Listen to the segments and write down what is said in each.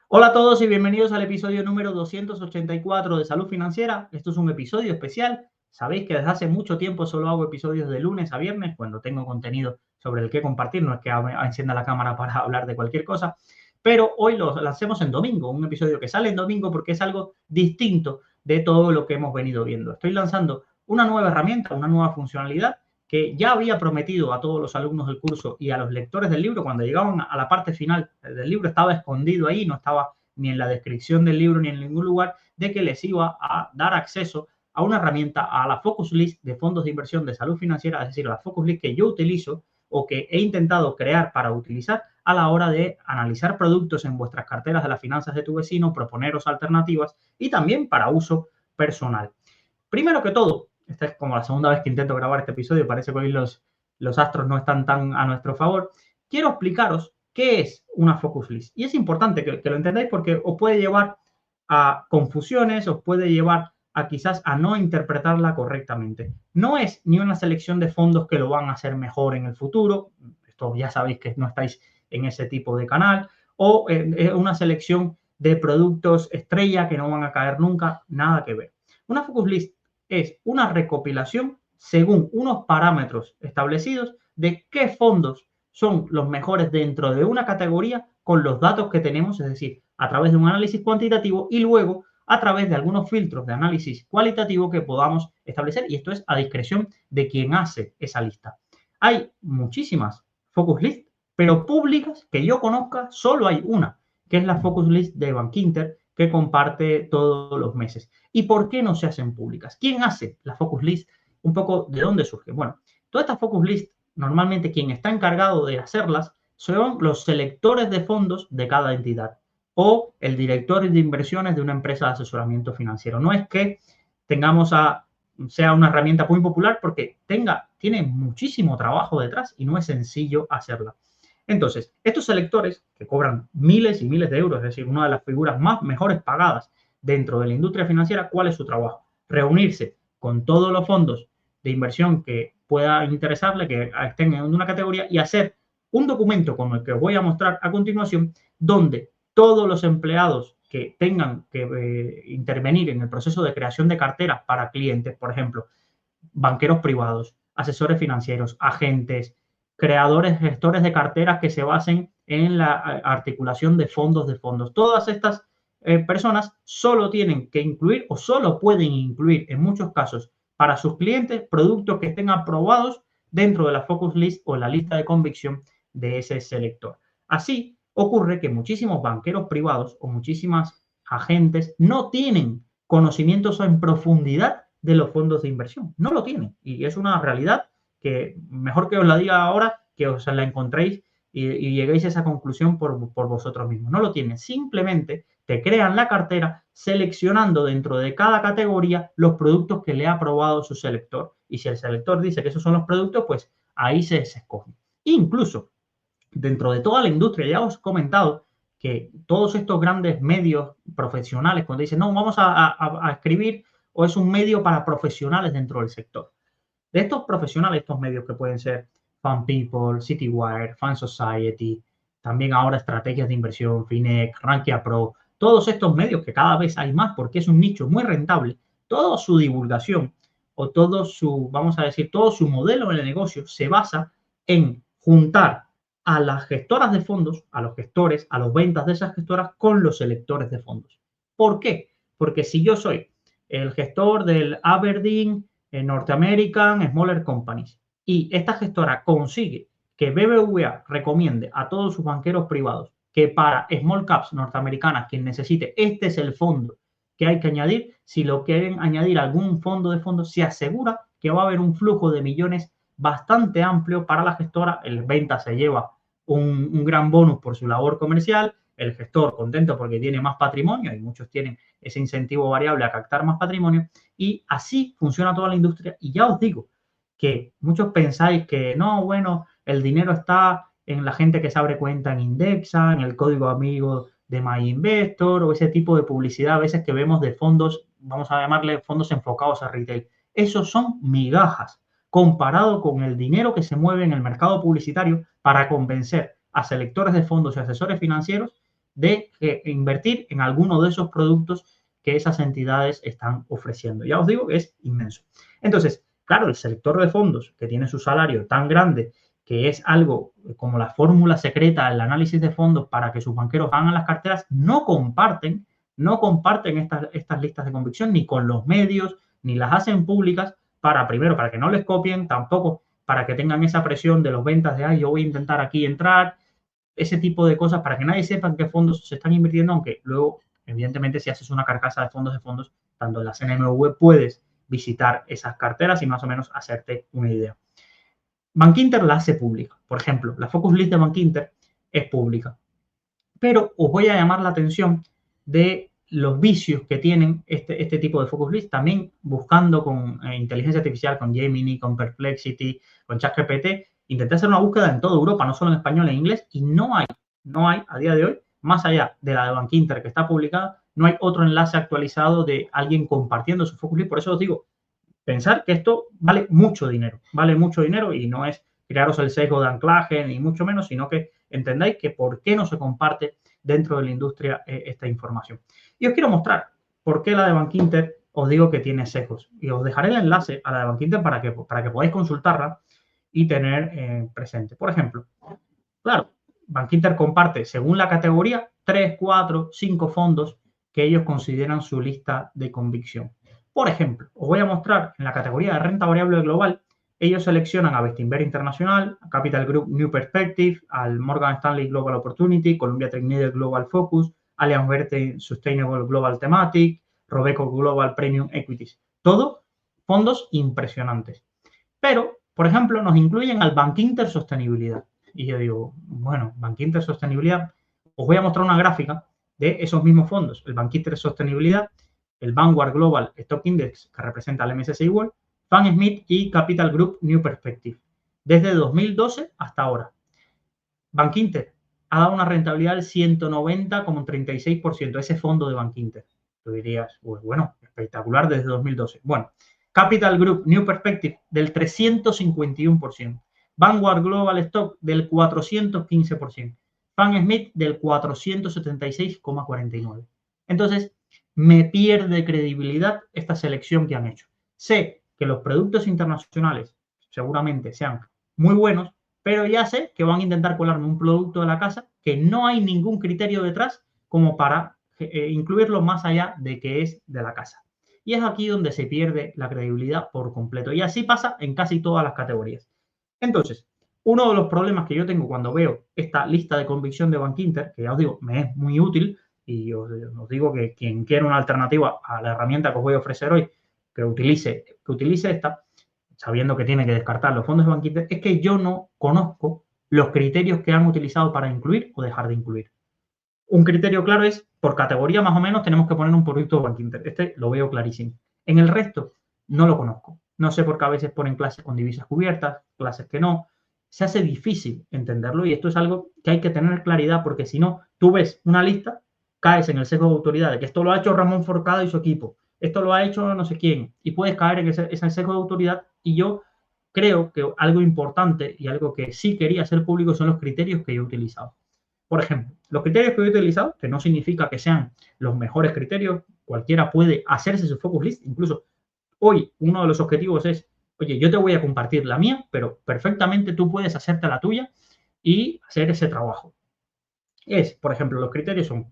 Hola a todos y bienvenidos al episodio número 284 de Salud Financiera. Esto es un episodio especial. Sabéis que desde hace mucho tiempo solo hago episodios de lunes a viernes cuando tengo contenido sobre el que compartir. No es que encienda la cámara para hablar de cualquier cosa, pero hoy lo lancemos en domingo, un episodio que sale en domingo porque es algo distinto de todo lo que hemos venido viendo. Estoy lanzando una nueva herramienta, una nueva funcionalidad que ya había prometido a todos los alumnos del curso y a los lectores del libro. Cuando llegaban a la parte final del libro estaba escondido ahí, no estaba ni en la descripción del libro ni en ningún lugar, de que les iba a dar acceso a una herramienta, a la Focus List de fondos de inversión de salud financiera, es decir, la Focus List que yo utilizo o que he intentado crear para utilizar a la hora de analizar productos en vuestras carteras de las finanzas de tu vecino, proponeros alternativas y también para uso personal. Primero que todo, esta es como la segunda vez que intento grabar este episodio, parece que hoy los astros no están tan a nuestro favor. Quiero explicaros qué es una Focus List. Y es importante que lo entendáis porque os puede llevar a confusiones, os puede llevar a quizás a no interpretarla correctamente. No es ni una selección de fondos que lo van a hacer mejor en el futuro, esto ya sabéis que no estáis en ese tipo de canal, o una selección de productos estrella que no van a caer nunca, nada que ver. Una Focus List es una recopilación según unos parámetros establecidos de qué fondos son los mejores dentro de una categoría con los datos que tenemos, es decir, a través de un análisis cuantitativo y luego a través de algunos filtros de análisis cualitativo que podamos establecer, y esto es a discreción de quien hace esa lista. Hay muchísimas Focus List, pero públicas que yo conozca, solo hay una, que es la Focus List de Bankinter, que comparte todos los meses. ¿Y por qué no se hacen públicas? ¿Quién hace la Focus List? Un poco de dónde surge. Bueno, todas estas Focus List, normalmente quien está encargado de hacerlas son los selectores de fondos de cada entidad o el director de inversiones de una empresa de asesoramiento financiero. No es que tengamos sea una herramienta muy popular porque tiene muchísimo trabajo detrás y no es sencillo hacerla. Entonces, estos selectores que cobran miles y miles de euros, es decir, una de las figuras mejores pagadas dentro de la industria financiera, ¿cuál es su trabajo? Reunirse con todos los fondos de inversión que puedan interesarle, que estén en una categoría y hacer un documento como el que os voy a mostrar a continuación, donde todos los empleados que tengan que intervenir en el proceso de creación de carteras para clientes, por ejemplo, banqueros privados, asesores financieros, agentes, creadores, gestores de carteras que se basen en la articulación de fondos. Todas estas personas solo tienen que incluir o solo pueden incluir en muchos casos para sus clientes productos que estén aprobados dentro de la Focus List o la lista de convicción de ese selector. Así ocurre que muchísimos banqueros privados o muchísimas agentes no tienen conocimientos en profundidad de los fondos de inversión. No lo tienen. Y es una realidad que mejor que os la diga ahora, que os la encontréis y lleguéis a esa conclusión por vosotros mismos. No lo tienen. Simplemente te crean la cartera seleccionando dentro de cada categoría los productos que le ha aprobado su selector. Y si el selector dice que esos son los productos, pues ahí se escogen. Incluso dentro de toda la industria, ya os he comentado que todos estos grandes medios profesionales, cuando dicen, no, vamos a escribir, o es un medio para profesionales dentro del sector. De estos profesionales, estos medios que pueden ser Fan People, Citywire, Fan Society, también ahora estrategias de inversión, Finex, Rankia Pro, todos estos medios que cada vez hay más porque es un nicho muy rentable, toda su divulgación o todo su, vamos a decir, todo su modelo de negocio se basa en juntar a las gestoras de fondos, a los gestores, a los ventas de esas gestoras con los selectores de fondos. ¿Por qué? Porque si yo soy el gestor del Aberdeen North American Smaller Companies y esta gestora consigue que BBVA recomiende a todos sus banqueros privados que para small caps norteamericanas quien necesite, este es el fondo que hay que añadir, si lo quieren añadir a algún fondo de fondos, se asegura que va a haber un flujo de millones bastante amplio para la gestora, el venta se lleva un gran bonus por su labor comercial, el gestor contento porque tiene más patrimonio y muchos tienen ese incentivo variable a captar más patrimonio y así funciona toda la industria. Y ya os digo que muchos pensáis que no, bueno, el dinero está en la gente que se abre cuenta en Indexa, en el código amigo de MyInvestor o ese tipo de publicidad a veces que vemos de fondos, vamos a llamarle fondos enfocados a retail. Esos son migajas comparado con el dinero que se mueve en el mercado publicitario para convencer a selectores de fondos y asesores financieros de invertir en alguno de esos productos que esas entidades están ofreciendo. Ya os digo que es inmenso. Entonces, claro, el sector de fondos que tiene su salario tan grande, que es algo como la fórmula secreta, el análisis de fondos para que sus banqueros hagan las carteras, no comparten estas listas de convicción ni con los medios, ni las hacen públicas primero, para que no les copien, tampoco para que tengan esa presión de los ventas de, ay, yo voy a intentar aquí entrar, ese tipo de cosas, para que nadie sepa en qué fondos se están invirtiendo, aunque luego, evidentemente, si haces una carcasa de fondos, tanto en la CNMV puedes visitar esas carteras y más o menos hacerte una idea. Bankinter la hace pública. Por ejemplo, la Focus List de Bankinter es pública. Pero os voy a llamar la atención de los vicios que tienen este tipo de Focus List, también buscando con inteligencia artificial, con Gemini, con Perplexity, con ChatGPT, intenté hacer una búsqueda en toda Europa, no solo en español e inglés, y no hay a día de hoy, más allá de la de Bankinter que está publicada, no hay otro enlace actualizado de alguien compartiendo su Focus List. Por eso os digo, pensar que esto vale mucho dinero y no es crearos el sesgo de anclaje ni mucho menos, sino que entendáis que por qué no se comparte dentro de la industria esta información. Y os quiero mostrar por qué la de Bankinter os digo que tiene sesgos. Y os dejaré el enlace a la de Bankinter para que podáis consultarla y tener presente. Por ejemplo, claro, Bankinter comparte, según la categoría, 3, 4, 5 fondos que ellos consideran su lista de convicción. Por ejemplo, os voy a mostrar en la categoría de renta variable global, ellos seleccionan a Bestinver Internacional, a Capital Group New Perspective, al Morgan Stanley Global Opportunity, Columbia Threadneedle Global Focus, Allianz Verte Sustainable Global Thematic, Robeco Global Premium Equities. Todo fondos impresionantes. Pero, por ejemplo, nos incluyen al Bankinter Sostenibilidad. Y yo digo, bueno, Bankinter Sostenibilidad, os voy a mostrar una gráfica de esos mismos fondos. El Bankinter Sostenibilidad, el Vanguard Global Stock Index, que representa al MSCI World, Fan Smith y Capital Group New Perspective. Desde 2012 hasta ahora. Bankinter ha dado una rentabilidad del 190,36%, ese fondo de Bankinter. Tú dirías, pues bueno, espectacular desde 2012. Bueno, Capital Group New Perspective del 351%. Vanguard Global Stock del 415%. Fan Smith del 476,49%. Entonces, me pierde credibilidad esta selección que han hecho. Sé que los productos internacionales seguramente sean muy buenos, pero ya sé que van a intentar colarme un producto de la casa que no hay ningún criterio detrás como para incluirlo más allá de que es de la casa. Y es aquí donde se pierde la credibilidad por completo. Y así pasa en casi todas las categorías. Entonces, uno de los problemas que yo tengo cuando veo esta lista de convicción de Bankinter, que ya os digo, me es muy útil, y os digo que quien quiera una alternativa a la herramienta que os voy a ofrecer hoy, que utilice esta, sabiendo que tiene que descartar los fondos de Bankinter, es que yo no conozco los criterios que han utilizado para incluir o dejar de incluir. Un criterio claro es, por categoría más o menos, tenemos que poner un producto de Bankinter. Este lo veo clarísimo. En el resto, no lo conozco. No sé por qué a veces ponen clases con divisas cubiertas, clases que no. Se hace difícil entenderlo y esto es algo que hay que tener claridad porque si no, tú ves una lista, caes en el sesgo de autoridad de que esto lo ha hecho Ramón Forcada y su equipo, esto lo ha hecho no sé quién, y puedes caer en ese sesgo de autoridad. Y yo creo que algo importante y algo que sí quería hacer público son los criterios que yo he utilizado. Por ejemplo, los criterios que yo he utilizado, que no significa que sean los mejores criterios, cualquiera puede hacerse su focus list, incluso hoy uno de los objetivos es, oye, yo te voy a compartir la mía, pero perfectamente tú puedes hacerte la tuya y hacer ese trabajo. Por ejemplo, los criterios son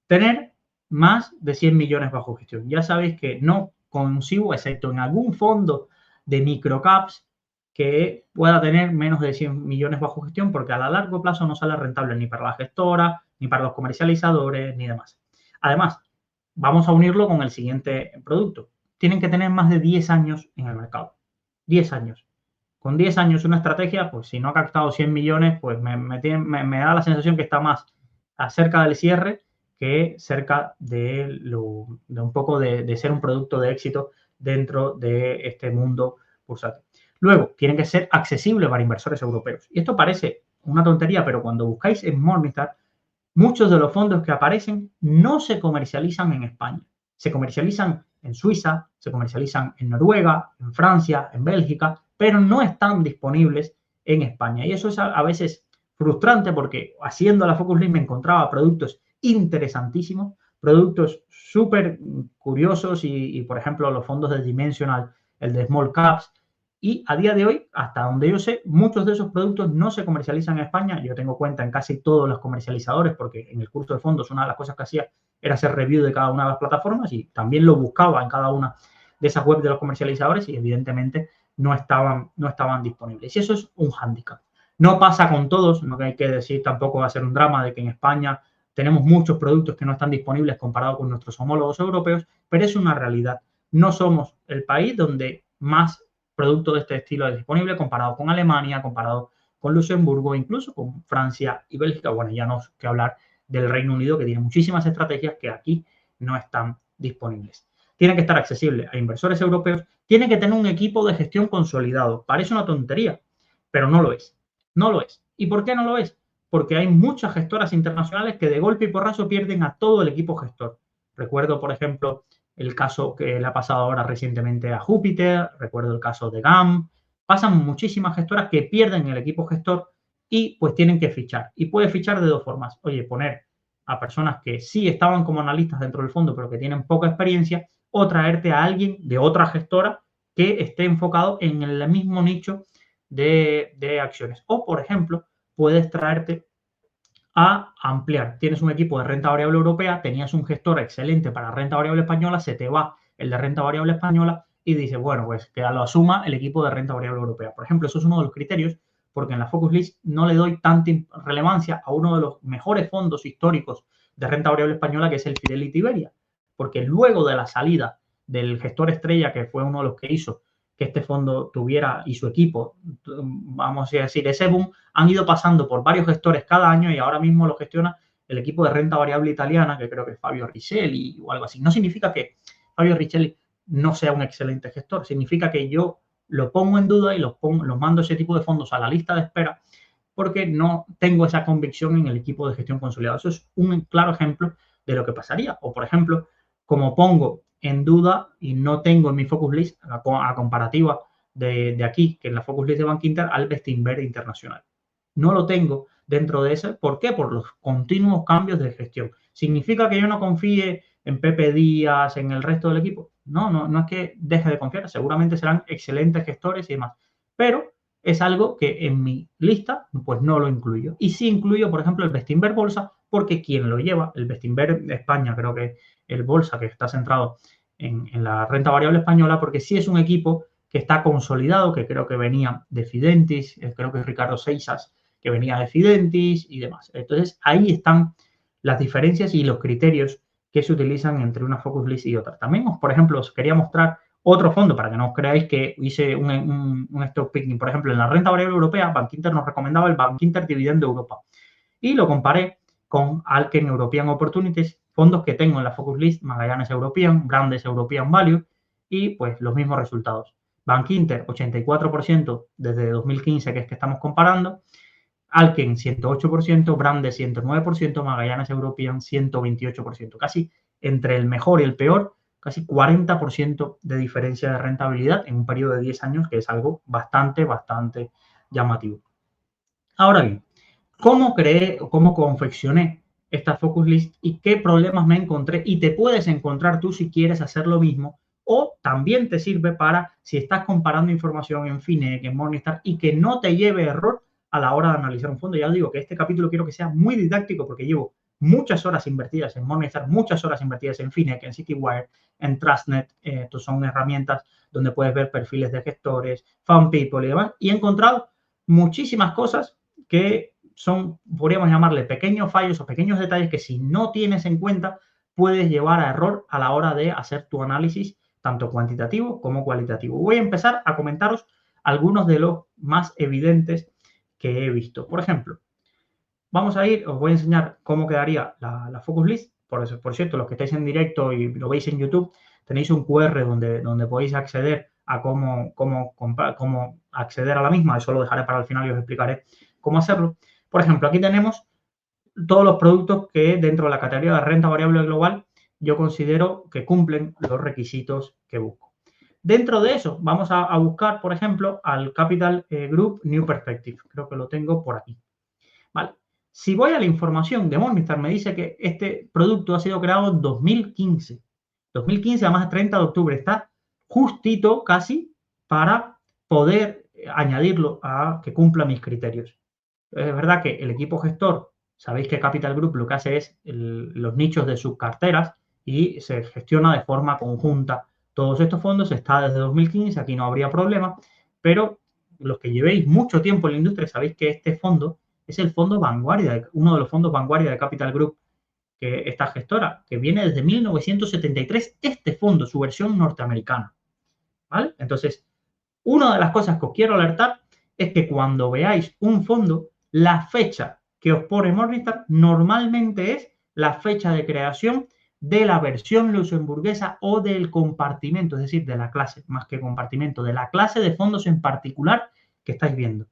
tener más de 100 millones bajo gestión. Ya sabéis que no consigo, excepto en algún fondo de microcaps, que pueda tener menos de 100 millones bajo gestión, porque a largo plazo no sale rentable ni para la gestora, ni para los comercializadores, ni demás. Además, vamos a unirlo con el siguiente producto. Tienen que tener más de 10 años en el mercado. 10 años. Con 10 años una estrategia, pues si no ha captado 100 millones, pues me da la sensación que está más cerca del cierre que cerca de un poco de ser un producto de éxito dentro de este mundo bursátil. Luego, tienen que ser accesibles para inversores europeos. Y esto parece una tontería, pero cuando buscáis en Morningstar, muchos de los fondos que aparecen no se comercializan en España. Se comercializan en Suiza, se comercializan en Noruega, en Francia, en Bélgica, pero no están disponibles en España. Y eso es a veces frustrante porque haciendo la Focus List me encontraba productos interesantísimos, productos súper curiosos y, por ejemplo, los fondos de Dimensional, el de Small Caps, y a día de hoy, hasta donde yo sé, muchos de esos productos no se comercializan en España. Yo tengo cuenta en casi todos los comercializadores porque en el curso de fondos una de las cosas que hacía era hacer review de cada una de las plataformas y también lo buscaba en cada una de esas webs de los comercializadores y evidentemente no estaban disponibles. Y eso es un hándicap. No pasa con todos, no hay que decir tampoco va a ser un drama de que en España tenemos muchos productos que no están disponibles comparado con nuestros homólogos europeos, pero es una realidad. No somos el país donde más productos de este estilo es disponible comparado con Alemania, comparado con Luxemburgo, incluso con Francia y Bélgica. Bueno, ya no hay que hablar del Reino Unido, que tiene muchísimas estrategias que aquí no están disponibles. Tiene que estar accesible a inversores europeos, tiene que tener un equipo de gestión consolidado. Parece una tontería, pero no lo es. No lo es. ¿Y por qué no lo es? Porque hay muchas gestoras internacionales que de golpe y porrazo pierden a todo el equipo gestor. Recuerdo, por ejemplo, el caso que le ha pasado ahora recientemente a Júpiter, recuerdo el caso de GAM. Pasan muchísimas gestoras que pierden el equipo gestor y pues tienen que fichar. Y puede fichar de dos formas. Oye, poner a personas que sí estaban como analistas dentro del fondo, pero que tienen poca experiencia, o traerte a alguien de otra gestora que esté enfocado en el mismo nicho de acciones. O, por ejemplo, puedes traerte a ampliar. Tienes un equipo de renta variable europea, tenías un gestor excelente para renta variable española, se te va el de renta variable española y dices, bueno, pues que lo asuma el equipo de renta variable europea. Por ejemplo, eso es uno de los criterios porque en la Focus List no le doy tanta relevancia a uno de los mejores fondos históricos de renta variable española, que es el Fidelity Iberia, porque luego de la salida del gestor estrella, que fue uno de los que hizo que este fondo tuviera y su equipo, vamos a decir, ese boom, han ido pasando por varios gestores cada año y ahora mismo lo gestiona el equipo de renta variable italiana, que creo que es Fabio Richelli o algo así. No significa que Fabio Richelli no sea un excelente gestor, significa que yo lo pongo en duda y los mando ese tipo de fondos a la lista de espera porque no tengo esa convicción en el equipo de gestión consolidado. Eso es un claro ejemplo de lo que pasaría. O, por ejemplo, como pongo en duda y no tengo en mi Focus List a comparativa de aquí, que en la Focus List de Bankinter, al Bestinver Internacional. No lo tengo dentro de ese. ¿Por qué? Por los continuos cambios de gestión. ¿Significa que yo no confíe en Pepe Díaz, en el resto del equipo? No es que deje de confiar. Seguramente serán excelentes gestores y demás. Pero es algo que en mi lista pues no lo incluyo. Y sí incluyo, por ejemplo, el Bestinver Bolsa, porque quien lo lleva, el Bestinver de España, creo que el Bolsa, que está centrado en la renta variable española, porque sí es un equipo que está consolidado, que creo que venía de Fidentis, creo que es Ricardo Seixas, que venía de Fidentis y demás. Entonces, ahí están las diferencias y los criterios que se utilizan entre una Focus List y otra. También, por ejemplo, os quería mostrar otro fondo para que no os creáis que hice un stock picking. Por ejemplo, en la renta variable europea, Bankinter nos recomendaba el Bankinter Dividendo Europa. Y lo comparé con Alken European Opportunities, fondos que tengo en la Focus List, Magallanes European, Brandes European Value, y pues los mismos resultados. Bankinter, 84% desde 2015, que es que estamos comparando. Alken, 108%, Brandes, 109%, Magallanes European, 128%. Casi entre el mejor y el peor, casi 40% de diferencia de rentabilidad en un periodo de 10 años, que es algo bastante llamativo. Ahora bien, ¿cómo creé o cómo confeccioné esta Focus List y qué problemas me encontré? Y te puedes encontrar tú si quieres hacer lo mismo, o también te sirve para si estás comparando información en Finec, en Morningstar, y que no te lleve error a la hora de analizar un fondo. Ya os digo que este capítulo quiero que sea muy didáctico porque llevo muchas horas invertidas en Morningstar, muchas horas invertidas en Finec, en Citywire, en Trustnet. Estos son herramientas donde puedes ver perfiles de gestores, Fund People y demás. Y he encontrado muchísimas cosas que son, podríamos llamarle pequeños fallos o pequeños detalles que si no tienes en cuenta puedes llevar a error a la hora de hacer tu análisis tanto cuantitativo como cualitativo. Voy a empezar a comentaros algunos de los más evidentes que he visto. Por ejemplo, vamos a ir, os voy a enseñar cómo quedaría la Focus List. Por cierto, los que estáis en directo y lo veis en YouTube, tenéis un QR donde podéis acceder a cómo acceder a la misma. Eso lo dejaré para el final y os explicaré cómo hacerlo. Por ejemplo, aquí tenemos todos los productos que dentro de la categoría de renta variable global yo considero que cumplen los requisitos que busco. Dentro de eso, vamos a buscar, por ejemplo, al Capital Group New Perspective. Creo que lo tengo por aquí. ¿Vale? Si voy a la información de Morningstar, me dice que este producto ha sido creado en 2015. 2015, además, el 30 de octubre. Está justito casi para poder añadirlo a que cumpla mis criterios. Es verdad que el equipo gestor, sabéis que Capital Group lo que hace es los nichos de sus carteras y se gestiona de forma conjunta todos estos fondos. Está desde 2015, aquí no habría problema, pero los que llevéis mucho tiempo en la industria sabéis que este fondo es el fondo vanguardia, uno de los fondos vanguardia de Capital Group, que esta gestora, que viene desde 1973, este fondo, su versión norteamericana. ¿Vale? Entonces, una de las cosas que os quiero alertar es que cuando veáis un fondo, la fecha que os pone Morningstar normalmente es la fecha de creación de la versión luxemburguesa o del compartimento, es decir, de la clase, más que compartimento, de la clase de fondos en particular que estáis viendo.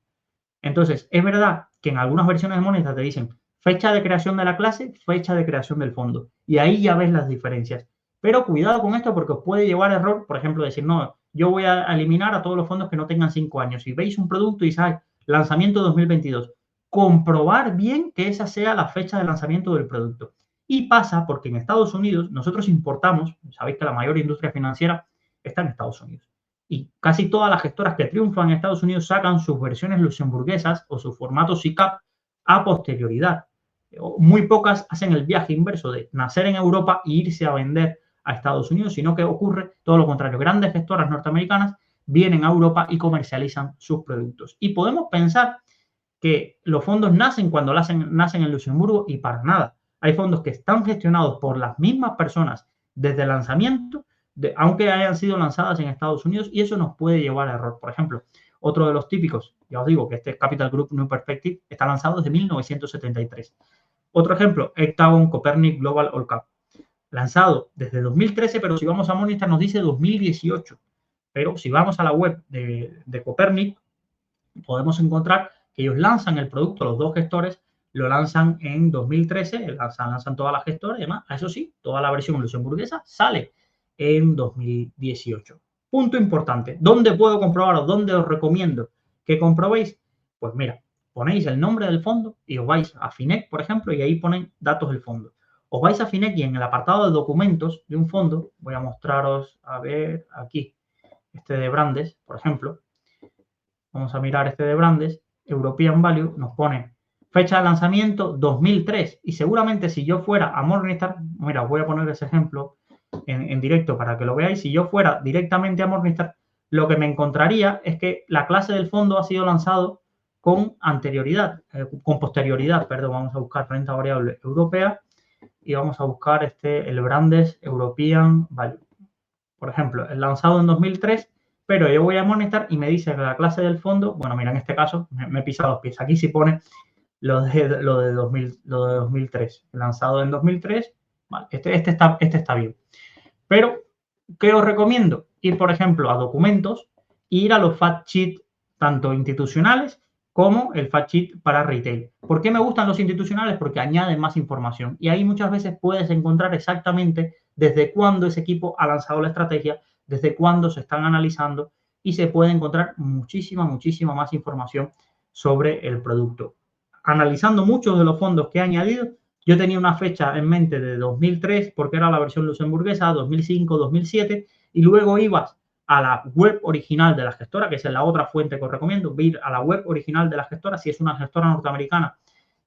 Entonces, es verdad que en algunas versiones de Morningstar te dicen fecha de creación de la clase, fecha de creación del fondo. Y ahí ya ves las diferencias. Pero cuidado con esto porque os puede llevar a error, por ejemplo, decir, no, yo voy a eliminar a todos los fondos que no tengan 5 años. Si veis un producto y sabéis, lanzamiento 2022, comprobar bien que esa sea la fecha de lanzamiento del producto. Y pasa porque en Estados Unidos nosotros importamos, sabéis que la mayor industria financiera está en Estados Unidos. Y casi todas las gestoras que triunfan en Estados Unidos sacan sus versiones luxemburguesas o su formato SICAP a posterioridad. Muy pocas hacen el viaje inverso de nacer en Europa e irse a vender a Estados Unidos, sino que ocurre todo lo contrario. Grandes gestoras norteamericanas vienen a Europa y comercializan sus productos. Y podemos pensar que los fondos nacen cuando nacen en Luxemburgo y para nada. Hay fondos que están gestionados por las mismas personas desde el lanzamiento, aunque hayan sido lanzadas en Estados Unidos, y eso nos puede llevar a error. Por ejemplo, otro de los típicos, ya os digo que este Capital Group New Perspective está lanzado desde 1973. Otro ejemplo, Hectagon Copernic Global All Cap, lanzado desde 2013, pero si vamos a Morningstar nos dice 2018. Pero si vamos a la web de Copernic, podemos encontrar que ellos lanzan el producto, los dos gestores, lo lanzan en 2013, lanzan todas las gestoras y demás. Eso sí, toda la versión luxemburguesa sale en 2018. Punto importante. ¿Dónde puedo comprobaros? ¿Dónde os recomiendo que comprobéis? Pues mira, ponéis el nombre del fondo y os vais a FINEC, por ejemplo, y ahí ponen datos del fondo. Os vais a FINEC y en el apartado de documentos de un fondo, voy a mostraros, a ver, aquí, este de Brandes, por ejemplo. Vamos a mirar este de Brandes, European Value, nos pone fecha de lanzamiento 2003. Y seguramente si yo fuera a Morningstar, mira, os voy a poner ese ejemplo en directo para que lo veáis. Si yo fuera directamente a Morningstar, lo que me encontraría es que la clase del fondo ha sido lanzado con anterioridad, con posterioridad, perdón. Vamos a buscar renta variable europea y vamos a buscar el Brandes European Value. Por ejemplo, el lanzado en 2003, pero yo voy a Morningstar y me dice que la clase del fondo, bueno, mira, en este caso me he pisado los pies. Aquí sí pone lo de 2003, lanzado en 2003. Vale, este está bien. Pero, ¿qué os recomiendo? Ir, por ejemplo, a documentos, ir a los fact sheets tanto institucionales como el fact sheet para retail. ¿Por qué me gustan los institucionales? Porque añaden más información y ahí muchas veces puedes encontrar exactamente desde cuándo ese equipo ha lanzado la estrategia, desde cuándo se están analizando y se puede encontrar muchísima más información sobre el producto. Analizando muchos de los fondos que he añadido, yo tenía una fecha en mente de 2003 porque era la versión luxemburguesa, 2005, 2007 y luego ibas a la web original de la gestora, que es la otra fuente que os recomiendo, ir a la web original de la gestora, si es una gestora norteamericana,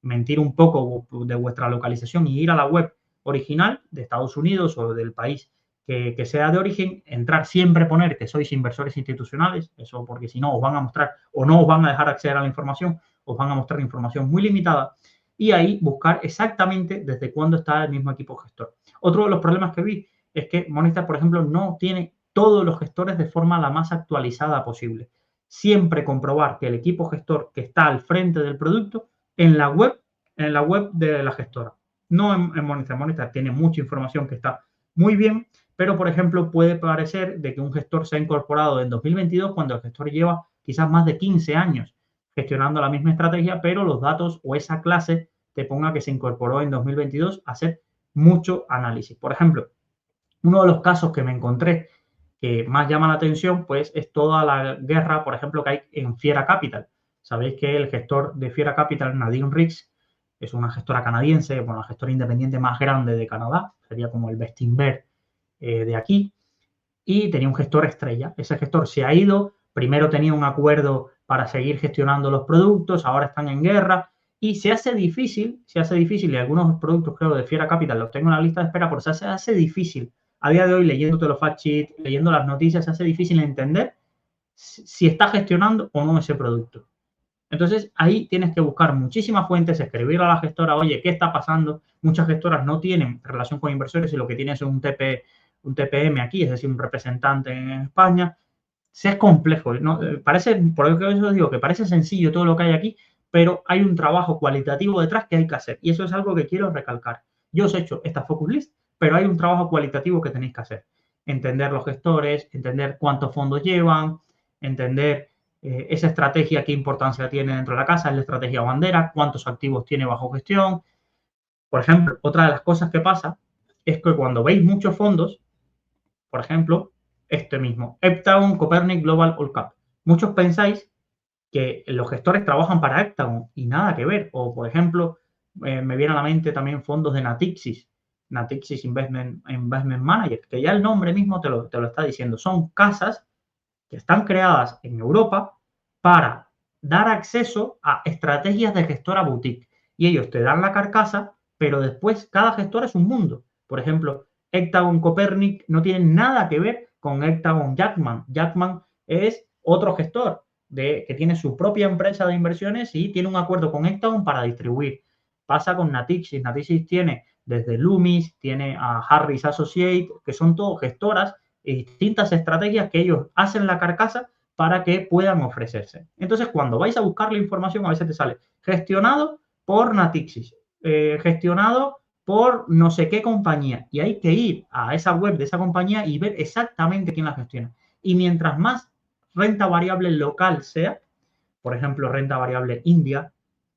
mentir un poco de vuestra localización y ir a la web original de Estados Unidos o del país que sea de origen, entrar siempre, poner que sois inversores institucionales, eso porque si no os van a mostrar o no os van a dejar acceder a la información, os van a mostrar información muy limitada y ahí buscar exactamente desde cuándo está el mismo equipo gestor. Otro de los problemas que vi es que Morningstar, por ejemplo, no tiene todos los gestores de forma la más actualizada posible. Siempre comprobar que el equipo gestor que está al frente del producto en la web de la gestora. No en Morningstar. Morningstar tiene mucha información que está muy bien, pero por ejemplo puede parecer de que un gestor se ha incorporado en 2022 cuando el gestor lleva quizás más de 15 años gestionando la misma estrategia, pero los datos o esa clase te ponga que se incorporó en 2022 a hacer mucho análisis. Por ejemplo, uno de los casos que me encontré que más llama la atención, pues es toda la guerra, por ejemplo, que hay en Fiera Capital. Sabéis que el gestor de Fiera Capital, Nadine Riggs, es una gestora canadiense, bueno, la gestora independiente más grande de Canadá, sería como el Bestinver de aquí, y tenía un gestor estrella. Ese gestor se ha ido, primero tenía un acuerdo para seguir gestionando los productos, ahora están en guerra, y se hace difícil, y algunos productos, creo, de Fiera Capital los tengo en la lista de espera, porque se hace difícil. A día de hoy, leyéndote los fact sheets, leyendo las noticias, se hace difícil entender si está gestionando o no ese producto. Entonces, ahí tienes que buscar muchísimas fuentes, escribir a la gestora, oye, ¿qué está pasando? Muchas gestoras no tienen relación con inversores y lo que tienen es un TPM aquí, es decir, un representante en España. Es complejo, ¿no? Parece, por eso digo que parece sencillo todo lo que hay aquí, pero hay un trabajo cualitativo detrás que hay que hacer. Y eso es algo que quiero recalcar. Yo os he hecho esta focus list, pero hay un trabajo cualitativo que tenéis que hacer. Entender los gestores, entender cuántos fondos llevan, entender esa estrategia, qué importancia tiene dentro de la casa, es la estrategia bandera, cuántos activos tiene bajo gestión. Por ejemplo, otra de las cosas que pasa es que cuando veis muchos fondos, por ejemplo, este mismo, Heptagon, Copernic, Global, All Cap. Muchos pensáis que los gestores trabajan para Heptagon y nada que ver. O, por ejemplo, me viene a la mente también fondos de Natixis Investment Manager, que ya el nombre mismo te lo está diciendo. Son casas que están creadas en Europa para dar acceso a estrategias de gestora boutique. Y ellos te dan la carcasa, pero después cada gestor es un mundo. Por ejemplo, Heptagon Copernic no tiene nada que ver con Heptagon Jackman. Jackman es otro gestor que tiene su propia empresa de inversiones y tiene un acuerdo con Heptagon para distribuir. Pasa con Natixis. Natixis tiene desde Loomis, tiene a Harris Associates, que son todos gestoras y distintas estrategias que ellos hacen la carcasa para que puedan ofrecerse. Entonces, cuando vais a buscar la información, a veces te sale gestionado por Natixis, gestionado por no sé qué compañía, y hay que ir a esa web de esa compañía y ver exactamente quién la gestiona. Y mientras más renta variable local sea, por ejemplo, renta variable India,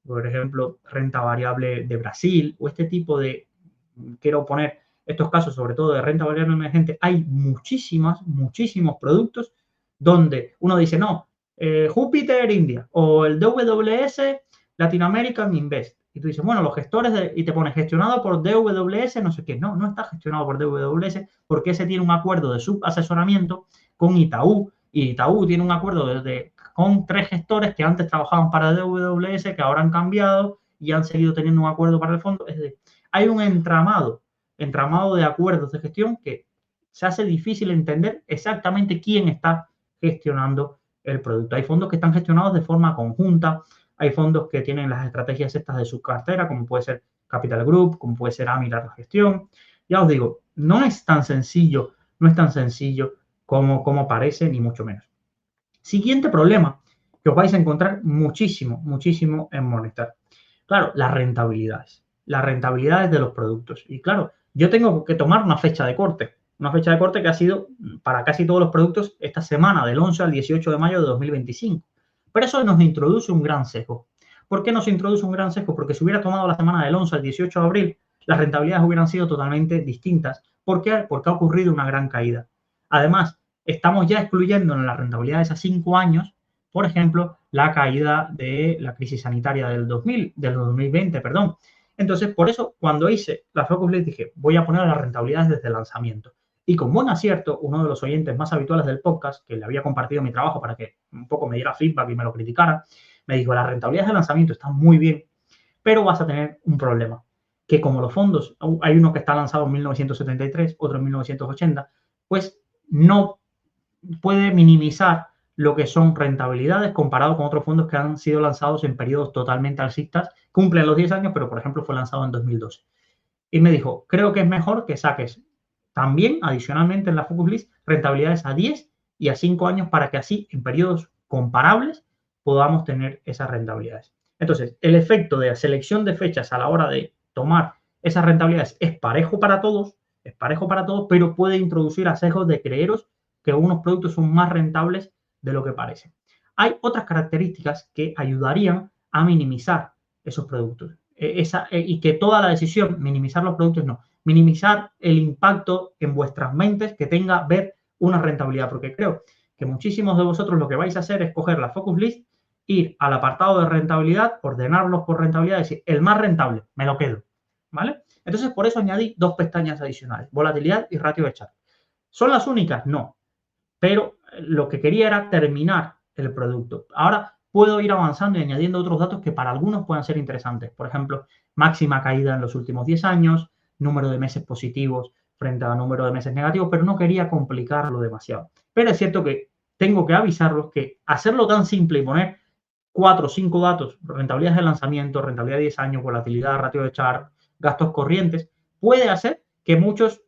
por ejemplo, renta variable de Brasil, o este tipo de, quiero poner estos casos sobre todo de renta variable emergente, hay muchísimos productos donde uno dice, no, Júpiter India o el DWS Latin American Invest. Y tú dices, bueno, los gestores, y te pones gestionado por DWS, no sé qué. No, no está gestionado por DWS porque ese tiene un acuerdo de subasesoramiento con Itaú, y Itaú tiene un acuerdo con 3 gestores que antes trabajaban para DWS, que ahora han cambiado y han seguido teniendo un acuerdo para el fondo. Es decir, hay un entramado de acuerdos de gestión que se hace difícil entender exactamente quién está gestionando el producto. Hay fondos que están gestionados de forma conjunta, hay fondos que tienen las estrategias estas de su cartera, como puede ser Capital Group, como puede ser Amilar Gestión. Ya os digo, no es tan sencillo como parece, ni mucho menos. Siguiente problema que os vais a encontrar muchísimo en Morningstar. Claro, las rentabilidades de los productos. Y claro, yo tengo que tomar una fecha de corte que ha sido para casi todos los productos esta semana, del 11 al 18 de mayo de 2025. Pero eso nos introduce un gran sesgo. ¿Por qué nos introduce un gran sesgo? Porque si hubiera tomado la semana del 11 al 18 de abril, las rentabilidades hubieran sido totalmente distintas. ¿Por qué? Porque ha ocurrido una gran caída. Además, estamos ya excluyendo en las rentabilidades a 5 años, por ejemplo, la caída de la crisis sanitaria del 2020, perdón. Entonces, por eso, cuando hice la focus list, dije, voy a poner las rentabilidades desde el lanzamiento. Y con buen acierto, uno de los oyentes más habituales del podcast, que le había compartido mi trabajo para que un poco me diera feedback y me lo criticara, me dijo, las rentabilidades de lanzamiento están muy bien, pero vas a tener un problema, que como los fondos, hay uno que está lanzado en 1973, otro en 1980, pues no puede minimizar lo que son rentabilidades comparado con otros fondos que han sido lanzados en periodos totalmente alcistas, cumplen los 10 años, pero por ejemplo fue lanzado en 2012. Y me dijo, creo que es mejor que saques también, adicionalmente en la focus list, rentabilidades a 10 y a 5 años para que así, en periodos comparables, podamos tener esas rentabilidades. Entonces, el efecto de la selección de fechas a la hora de tomar esas rentabilidades es parejo para todos, pero puede introducir a sesgos de creeros que unos productos son más rentables de lo que parece. Hay otras características que ayudarían a minimizar esos productos. Y que toda la decisión, minimizar los productos, no, minimizar el impacto en vuestras mentes que tenga ver una rentabilidad, porque creo que muchísimos de vosotros lo que vais a hacer es coger la focus list ir al apartado de rentabilidad, ordenarlos por rentabilidad, es decir, el más rentable, me lo quedo, ¿vale? Entonces, por eso añadí dos pestañas adicionales, volatilidad y ratio de Sharpe. ¿Son las únicas? No, pero lo que quería era terminar el producto. Ahora puedo ir avanzando y añadiendo otros datos que para algunos puedan ser interesantes. Por ejemplo, máxima caída en los últimos 10 años, número de meses positivos frente a número de meses negativos, pero no quería complicarlo demasiado. Pero es cierto que tengo que avisarlos que hacerlo tan simple y poner 4 o 5 datos, rentabilidad de lanzamiento, rentabilidad de 10 años, volatilidad, ratio de Sharpe, gastos corrientes, puede hacer que muchos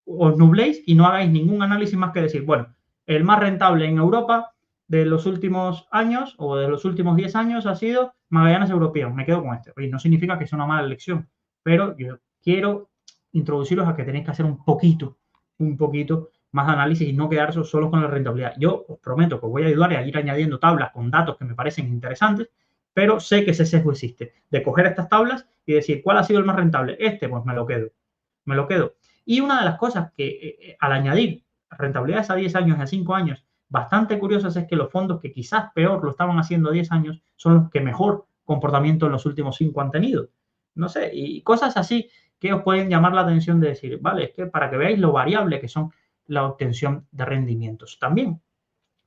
os nubléis y no hagáis ningún análisis más que decir, bueno, el más rentable en Europa de los últimos años o de los últimos 10 años ha sido Magallanes Europeos, me quedo con este. Oye, no significa que sea una mala elección, pero yo quiero introduciros a que tenéis que hacer un poquito más análisis y no quedarse solo con la rentabilidad. Yo os prometo que os voy a ayudar a ir añadiendo tablas con datos que me parecen interesantes, pero sé que ese sesgo existe, de coger estas tablas y decir, ¿cuál ha sido el más rentable? Este, pues me lo quedo. Y una de las cosas que al añadir rentabilidades a 10 años y a 5 años bastante curiosas es que los fondos que quizás peor lo estaban haciendo a 10 años son los que mejor comportamiento en los últimos 5 han tenido. No sé, y cosas así que os pueden llamar la atención de decir, vale, es que para que veáis lo variable que son la obtención de rendimientos. También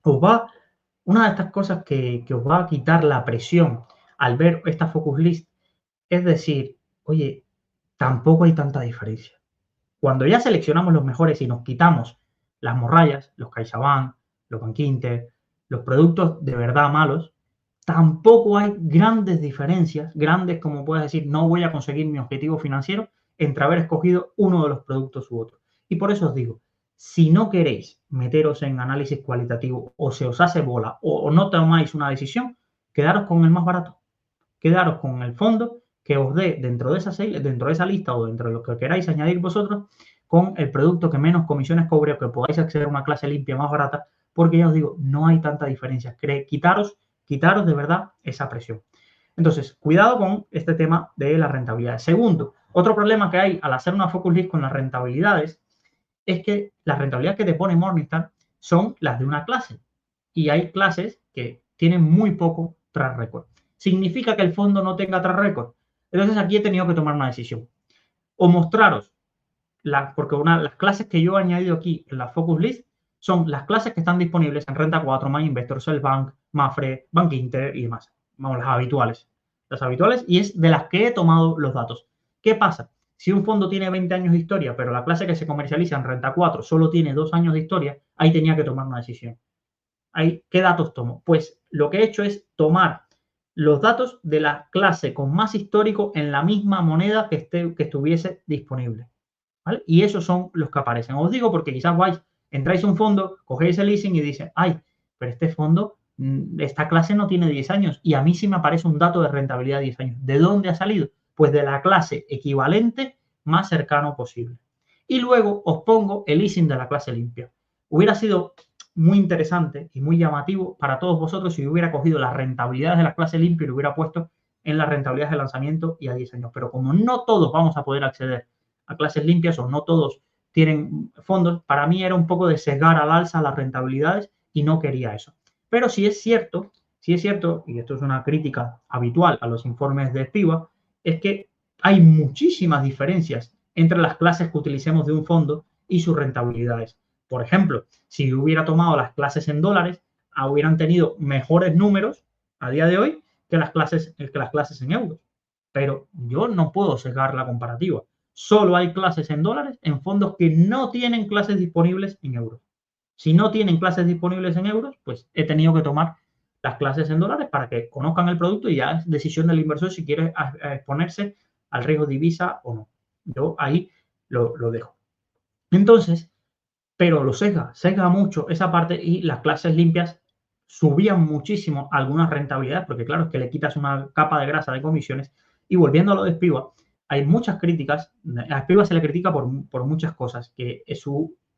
una de estas cosas que os va a quitar la presión al ver esta focus list es decir, oye, tampoco hay tanta diferencia. Cuando ya seleccionamos los mejores y nos quitamos las morrallas, los CaixaBank, los Bankinter, los productos de verdad malos, tampoco hay grandes diferencias, grandes como puedes decir, no voy a conseguir mi objetivo financiero entre haber escogido uno de los productos u otro. Y por eso os digo, si no queréis meteros en análisis cualitativo o se os hace bola o no tomáis una decisión, quedaros con el más barato. Quedaros con el fondo que os dé dentro de esa lista o dentro de lo que queráis añadir vosotros con el producto que menos comisiones cobre o que podáis acceder a una clase limpia más barata, porque ya os digo, no hay tanta diferencia. Quitaros de verdad esa presión. Entonces, cuidado con este tema de la rentabilidad. Segundo, otro problema que hay al hacer una focus list con las rentabilidades es que las rentabilidades que te pone Morningstar son las de una clase. Y hay clases que tienen muy poco track record. ¿Significa que el fondo no tenga track record? Entonces aquí he tenido que tomar una decisión. O mostraros, porque las clases que yo he añadido aquí en la Focus List son las clases que están disponibles en Renta 4, MyInvestor, Selfbank, Mafre, Bankinter y demás. Vamos, las habituales. Las habituales y es de las que he tomado los datos. ¿Qué pasa? Si un fondo tiene 20 años de historia, pero la clase que se comercializa en Renta 4 solo tiene 2 años de historia, ahí tenía que tomar una decisión. ¿Qué datos tomo? Pues lo que he hecho es tomar los datos de la clase con más histórico en la misma moneda que estuviese disponible. ¿Vale? Y esos son los que aparecen. Os digo porque quizás entráis a un fondo, cogéis el leasing y dices, ay, pero este fondo, esta clase no tiene 10 años y a mí sí me aparece un dato de rentabilidad de 10 años. ¿De dónde ha salido? Pues de la clase equivalente más cercano posible. Y luego os pongo el leasing de la clase limpia. Hubiera sido muy interesante y muy llamativo para todos vosotros si hubiera cogido las rentabilidades de la clase limpia y lo hubiera puesto en las rentabilidades de lanzamiento y a 10 años. Pero como no todos vamos a poder acceder a clases limpias o no todos tienen fondos, para mí era un poco de sesgar al alza las rentabilidades y no quería eso. Pero sí es cierto, y esto es una crítica habitual a los informes de Spiva, es que hay muchísimas diferencias entre las clases que utilicemos de un fondo y sus rentabilidades. Por ejemplo, si hubiera tomado las clases en dólares, hubieran tenido mejores números a día de hoy que las clases en euros. Pero yo no puedo sesgar la comparativa. Solo hay clases en dólares en fondos que no tienen clases disponibles en euros. Si no tienen clases disponibles en euros, pues he tenido que tomar las clases en dólares para que conozcan el producto y ya es decisión del inversor si quiere exponerse al riesgo de divisa o no. Yo ahí lo dejo. Entonces, pero lo sesga mucho esa parte y las clases limpias subían muchísimo algunas rentabilidades, porque claro, es que le quitas una capa de grasa de comisiones. Y volviendo a lo de Spiva, hay muchas críticas, a Spiva se le critica por muchas cosas, que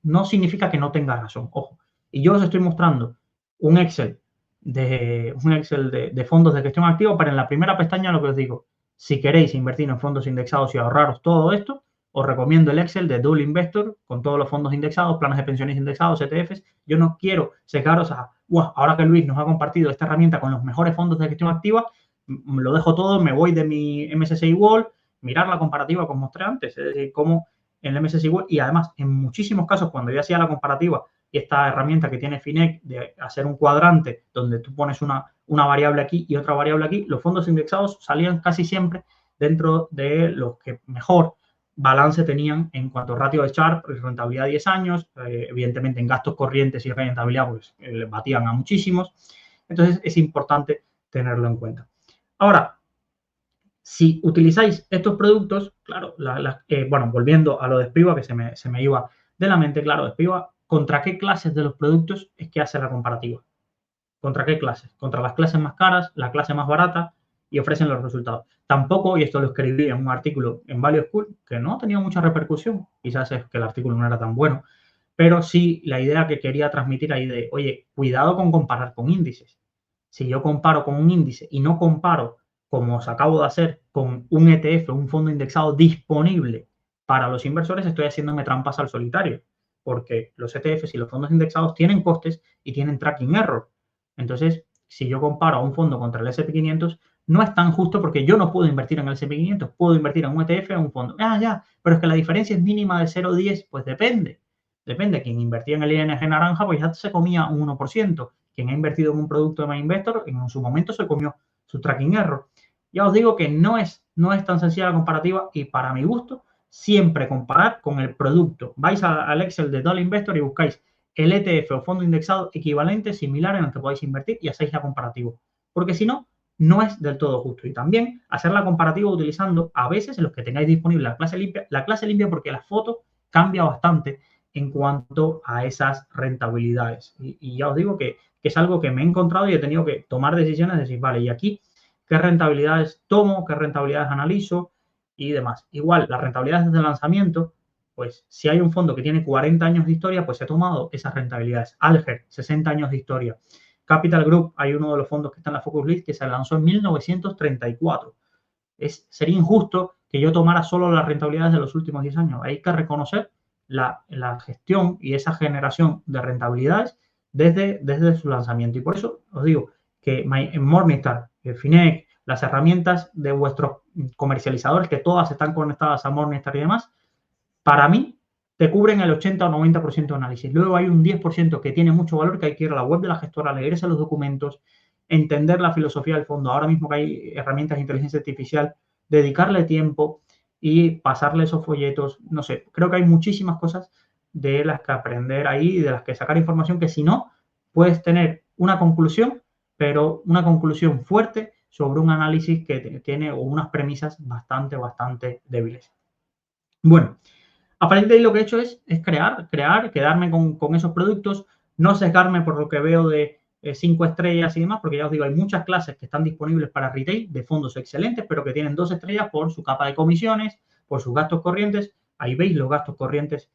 no significa que no tenga razón, ojo. Y yo os estoy mostrando un Excel de fondos de gestión activa, pero en la primera pestaña lo que os digo, si queréis invertir en fondos indexados y ahorraros todo esto, os recomiendo el Excel de Dual Investor con todos los fondos indexados, planes de pensiones indexados, ETFs. Yo no quiero secaros a, ahora que Luis nos ha compartido esta herramienta con los mejores fondos de gestión activa, lo dejo todo, me voy de mi MSCI World, mirar la comparativa como mostré antes, es decir, cómo en el MSCI World, y además en muchísimos casos cuando yo hacía la comparativa y esta herramienta que tiene Finec de hacer un cuadrante donde tú pones una variable aquí y otra variable aquí, los fondos indexados salían casi siempre dentro de los que mejor balance tenían en cuanto a ratio de Sharpe y rentabilidad 10 años, evidentemente en gastos corrientes y rentabilidad pues batían a muchísimos, entonces es importante tenerlo en cuenta. Ahora, si utilizáis estos productos, claro, bueno, volviendo a lo de Spiva, que se me iba de la mente, claro, de Spiva, ¿contra qué clases de los productos es que hace la comparativa? ¿Contra qué clases? Contra las clases más caras, la clase más barata, y ofrecen los resultados. Tampoco, y esto lo escribí en un artículo en Value School, que no ha tenido mucha repercusión, quizás es que el artículo no era tan bueno, pero sí la idea que quería transmitir ahí de, oye, cuidado con comparar con índices. Si yo comparo con un índice y no comparo, como os acabo de hacer, con un ETF, un fondo indexado disponible para los inversores, estoy haciéndome trampas al solitario, porque los ETFs y los fondos indexados tienen costes y tienen tracking error. Entonces, si yo comparo a un fondo contra el S&P 500, no es tan justo porque yo no puedo invertir en el S&P 500, puedo invertir en un ETF o en un fondo. Ya, pero es que la diferencia es mínima de 0,10, pues depende. Depende. Quien invertía en el ING naranja, pues ya se comía un 1%. Quien ha invertido en un producto de MyInvestor, en su momento se comió su tracking error. Ya os digo que no es tan sencilla la comparativa y para mi gusto, siempre comparar con el producto. Vais al Excel de Dual Investor y buscáis el ETF o fondo indexado equivalente, similar en el que podáis invertir y hacéis la comparativa. Porque si no, no es del todo justo. Y también hacer la comparativa utilizando a veces en los que tengáis disponible la clase limpia porque la foto cambia bastante en cuanto a esas rentabilidades. Y ya os digo que es algo que me he encontrado y he tenido que tomar decisiones de decir, vale, y aquí, ¿qué rentabilidades tomo? ¿Qué rentabilidades analizo? Y demás. Igual, las rentabilidades desde el lanzamiento, pues si hay un fondo que tiene 40 años de historia, pues he tomado esas rentabilidades. Alger, 60 años de historia. Capital Group, hay uno de los fondos que está en la Focus List que se lanzó en 1934. Sería injusto que yo tomara solo las rentabilidades de los últimos 10 años. Hay que reconocer la gestión y esa generación de rentabilidades desde su lanzamiento. Y por eso os digo que en Morningstar, Finec, las herramientas de vuestros comercializadores, que todas están conectadas a Morningstar y demás, para mí te cubren el 80 o 90% de análisis. Luego hay un 10% que tiene mucho valor, que hay que ir a la web de la gestora, leerse los documentos, entender la filosofía del fondo. Ahora mismo que hay herramientas de inteligencia artificial, dedicarle tiempo y pasarle esos folletos. No sé, creo que hay muchísimas cosas de las que aprender ahí y de las que sacar información que si no, puedes tener una conclusión, pero una conclusión fuerte sobre un análisis que tiene unas premisas bastante débiles. Bueno, a partir de ahí lo que he hecho es crear, quedarme con esos productos, no sesgarme por lo que veo de 5 estrellas y demás, porque ya os digo, hay muchas clases que están disponibles para retail de fondos excelentes, pero que tienen 2 estrellas por su capa de comisiones, por sus gastos corrientes. Ahí veis los gastos corrientes,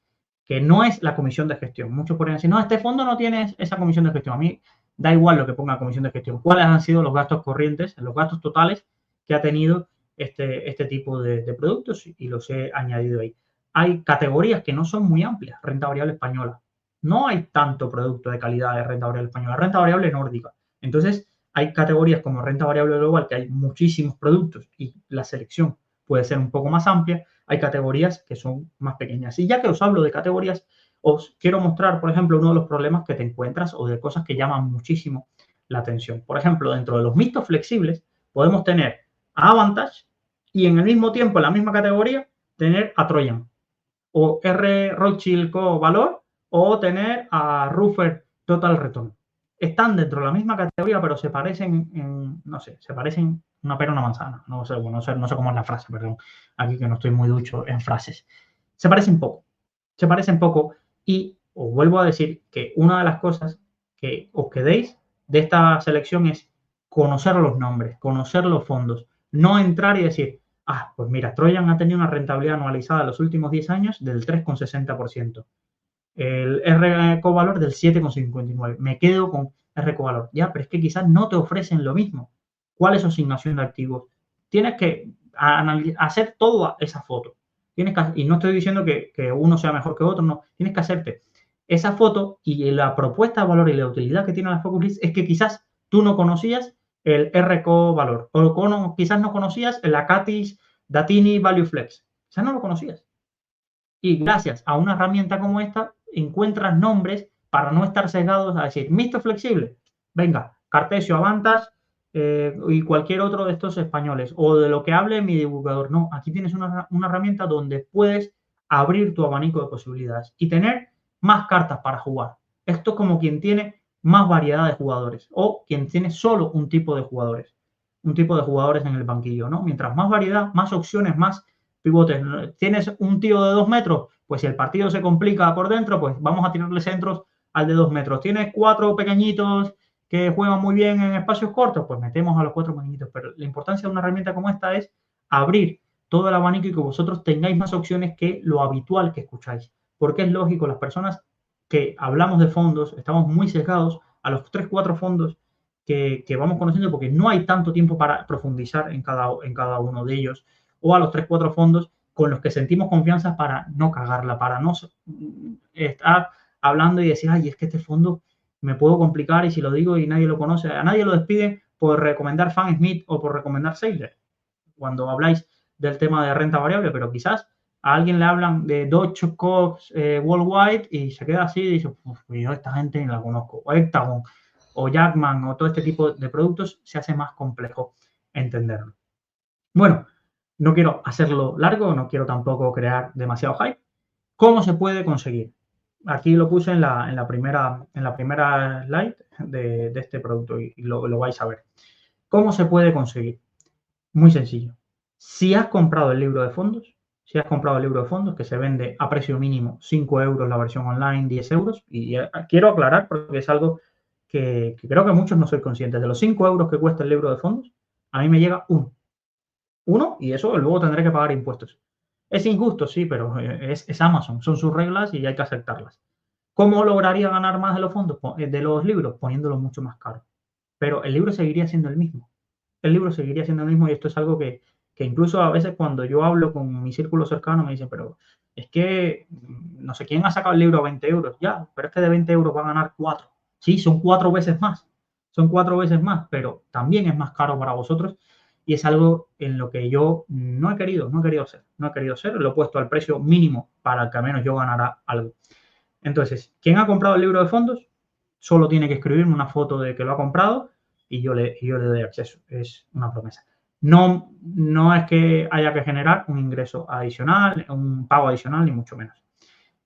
que no es la comisión de gestión. Muchos podrían decir, no, este fondo no tiene esa comisión de gestión. A mí da igual lo que ponga comisión de gestión. ¿Cuáles han sido los gastos corrientes, los gastos totales que ha tenido este tipo de productos? Y los he añadido ahí. Hay categorías que no son muy amplias. Renta variable española. No hay tanto producto de calidad de renta variable española. Renta variable nórdica. Entonces, hay categorías como renta variable global, que hay muchísimos productos y la selección puede ser un poco más amplia. Hay categorías que son más pequeñas. Y ya que os hablo de categorías, os quiero mostrar, por ejemplo, uno de los problemas que te encuentras o de cosas que llaman muchísimo la atención. Por ejemplo, dentro de los mixtos flexibles, podemos tener a Avantage y en el mismo tiempo, en la misma categoría, tener a Trojan o R. Rothschild Co. Valor o tener a Ruffer Total Return. Están dentro de la misma categoría, pero se parecen no sé, se parecen una pera a una manzana. No sé cómo es la frase, perdón. Aquí que no estoy muy ducho en frases. Se parecen poco y os vuelvo a decir que una de las cosas que os quedéis de esta selección es conocer los nombres, conocer los fondos, no entrar y decir, pues mira, Trojan ha tenido una rentabilidad anualizada en los últimos 10 años del 3,60%. El R-Covalor del 7,59%. Me quedo con R-Covalor. Ya, pero es que quizás no te ofrecen lo mismo. ¿Cuál es su asignación de activos? Tienes que hacer toda esa foto. y no estoy diciendo que uno sea mejor que otro, no, tienes que hacerte esa foto y la propuesta de valor y la utilidad que tiene la Focus List es que quizás tú no conocías el RCO valor o quizás no conocías el Acatis Datini Value Flex, quizás no lo conocías. Y gracias a una herramienta como esta encuentras nombres para no estar sesgados a decir, mixto flexible, venga, Cartesio, Avantas y cualquier otro de estos españoles o de lo que hable mi divulgador. No, aquí tienes una herramienta donde puedes abrir tu abanico de posibilidades y tener más cartas para jugar. Esto es como quien tiene más variedad de jugadores o quien tiene solo un tipo de jugadores en el banquillo, ¿no? Mientras más variedad, más opciones, más pivotes. Tienes un tío de 2 metros, pues si el partido se complica por dentro, pues vamos a tirarle centros al de 2 metros. Tienes 4 pequeñitos que juegan muy bien en espacios cortos, pues metemos a los 4 pequeñitos. Pero la importancia de una herramienta como esta es abrir todo el abanico y que vosotros tengáis más opciones que lo habitual que escucháis. Porque es lógico, las personas que hablamos de fondos estamos muy sesgados a los 3, 4 fondos que vamos conociendo porque no hay tanto tiempo para profundizar en cada uno de ellos o a los 3, 4 fondos con los que sentimos confianza para no cagarla, para no estar hablando y decir, ay, es que este fondo me puedo complicar y si lo digo y nadie lo conoce, a nadie lo despide por recomendar Fan Smith o por recomendar Sailor cuando habláis del tema de renta variable, pero quizás a alguien le hablan de Deutsche Cox Worldwide y se queda así y dice, yo esta gente ni la conozco, o Hectagon, o Jackman, o todo este tipo de productos, se hace más complejo entenderlo. Bueno, no quiero hacerlo largo, no quiero tampoco crear demasiado hype. ¿Cómo se puede conseguir? Aquí lo puse en la primera slide de este producto y lo vais a ver. ¿Cómo se puede conseguir? Muy sencillo. Si has comprado el libro de fondos, que se vende a precio mínimo 5 euros la versión online, 10 euros, y quiero aclarar porque es algo que creo que muchos no sois conscientes. De los 5 euros que cuesta el libro de fondos, a mí me llega uno y eso luego tendré que pagar impuestos. Es injusto, sí, pero es Amazon, son sus reglas y hay que aceptarlas. ¿Cómo lograría ganar más de los fondos, de los libros? Poniéndolos mucho más caros. Pero el libro seguiría siendo el mismo. El libro seguiría siendo el mismo y esto es algo que incluso a veces cuando yo hablo con mi círculo cercano me dicen, pero es que no sé quién ha sacado el libro a 20 euros. Ya, pero es que de 20 euros va a ganar 4. Sí, son 4 veces más. Son 4 veces más, pero también es más caro para vosotros y es algo en lo que yo no he querido hacer. Lo he puesto al precio mínimo para que al menos yo ganara algo. Entonces, ¿quién ha comprado el libro de fondos? Solo tiene que escribirme una foto de que lo ha comprado y yo le doy acceso. Es una promesa. No es que haya que generar un ingreso adicional, un pago adicional, ni mucho menos.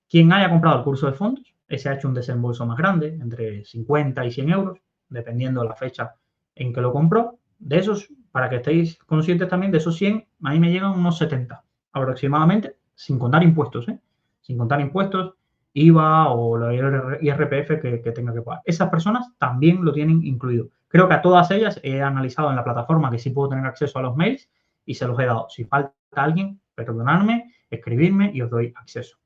Quien haya comprado el curso de fondos, ese ha hecho un desembolso más grande, entre 50 y 100 euros, dependiendo de la fecha en que lo compró. De esos, para que estéis conscientes también, de esos 100, a mí me llegan unos 70 aproximadamente, sin contar impuestos, sin contar impuestos, IVA o la IRPF que tenga que pagar. Esas personas también lo tienen incluido. Creo que a todas ellas he analizado en la plataforma que sí puedo tener acceso a los mails y se los he dado. Si falta alguien, perdonadme, escribidme y os doy acceso.